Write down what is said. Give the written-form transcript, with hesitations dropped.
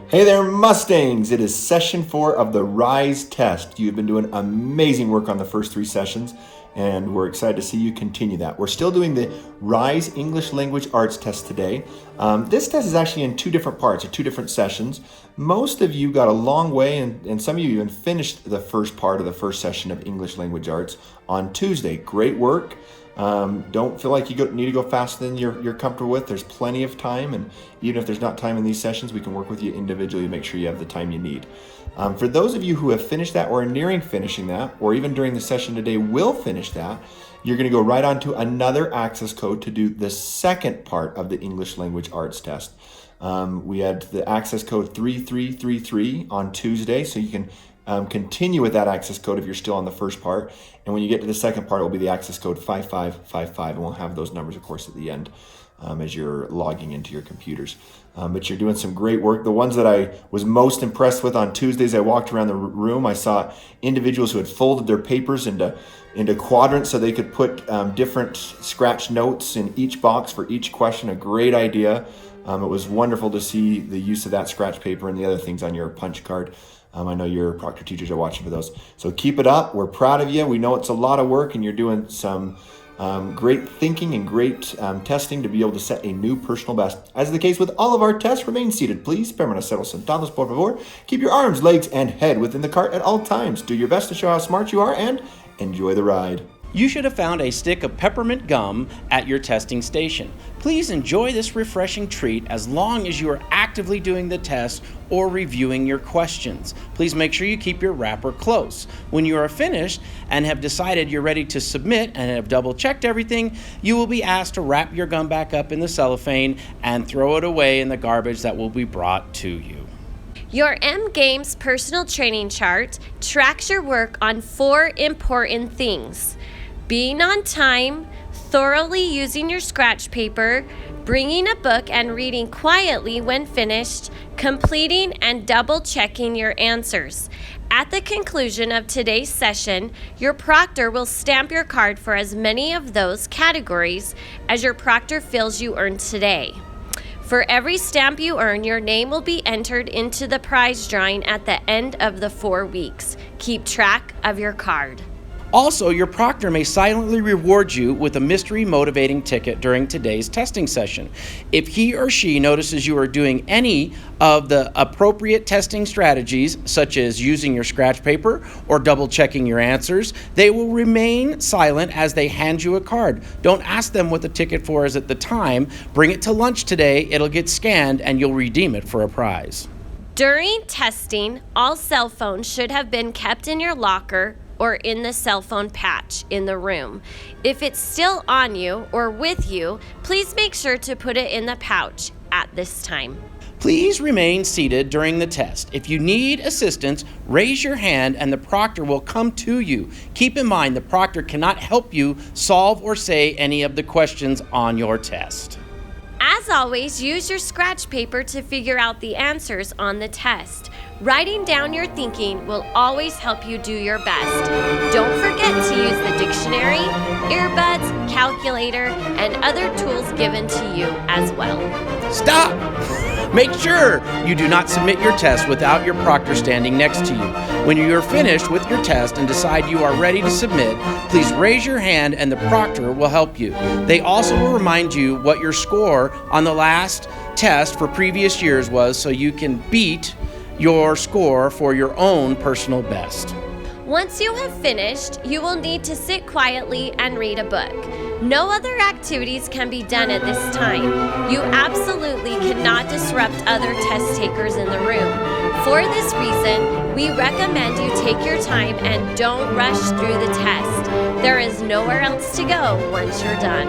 Hey there, Mustangs! It is session 4 of the RISE test. You've been doing amazing work on the first 3 sessions, and we're excited to see you continue that. We're still doing the RISE English Language Arts test today. This test is actually in 2 different parts, or 2 different sessions. Most of you got a long way, and some of you even finished the first part of the first session of English Language Arts on Tuesday. Great work. Don't feel like you need to go faster than you're comfortable with. There's plenty of time, and even if there's not time in these sessions, we can work with you individually to make sure you have the time you need. For those of you who have finished that or are nearing finishing that, or even during the session today will finish that, you're going to go right on to another access code to do the second part of the English Language Arts test. We had the access code 3333 on Tuesday, so you can continue with that access code if you're still on the first part. And when you get to the second part, it will be the access code 5555, and we'll have those numbers, of course, at the end as you're logging into your computers. But you're doing some great work. The ones that I was most impressed with on Tuesdays, I walked around the room, I saw individuals who had folded their papers into quadrants so they could put different scratch notes in each box for each question. A great idea. It was wonderful to see the use of that scratch paper and the other things on your punch card. I know your proctor teachers are watching for those. So keep it up. We're proud of you. We know it's a lot of work, and you're doing some great thinking and great testing to be able to set a new personal best. As is the case with all of our tests, remain seated, please. Permanecerlos sentados, por favor. Keep your arms, legs, and head within the cart at all times. Do your best to show how smart you are, and enjoy the ride. You should have found a stick of peppermint gum at your testing station. Please enjoy this refreshing treat as long as you are actively doing the test or reviewing your questions. Please make sure you keep your wrapper close. When you are finished and have decided you're ready to submit and have double-checked everything, you will be asked to wrap your gum back up in the cellophane and throw it away in the garbage that will be brought to you. Your M-Games personal training chart tracks your work on 4 important things: being on time, thoroughly using your scratch paper, bringing a book and reading quietly when finished, completing and double-checking your answers. At the conclusion of today's session, your proctor will stamp your card for as many of those categories as your proctor feels you earned today. For every stamp you earn, your name will be entered into the prize drawing at the end of the 4 weeks. Keep track of your card. Also, your proctor may silently reward you with a mystery motivating ticket during today's testing session. If he or she notices you are doing any of the appropriate testing strategies, such as using your scratch paper or double-checking your answers, they will remain silent as they hand you a card. Don't ask them what the ticket for is at the time. Bring it to lunch today, it'll get scanned, and you'll redeem it for a prize. During testing, all cell phones should have been kept in your locker or in the cell phone patch in the room. If it's still on you or with you, please make sure to put it in the pouch at this time. Please remain seated during the test. If you need assistance, raise your hand and the proctor will come to you. Keep in mind, the proctor cannot help you solve or say any of the questions on your test. As always, use your scratch paper to figure out the answers on the test. Writing down your thinking will always help you do your best. Don't forget to use the dictionary, earbuds, calculator, and other tools given to you as well. Stop! Make sure you do not submit your test without your proctor standing next to you. When you are finished with your test and decide you are ready to submit, please raise your hand and the proctor will help you. They also will remind you what your score on the last test for previous years was, so you can beat your score for your own personal best. Once you have finished, you will need to sit quietly and read a book. No other activities can be done at this time. You absolutely cannot disrupt other test takers in the room. For this reason, we recommend you take your time and don't rush through the test. There is nowhere else to go once you're done.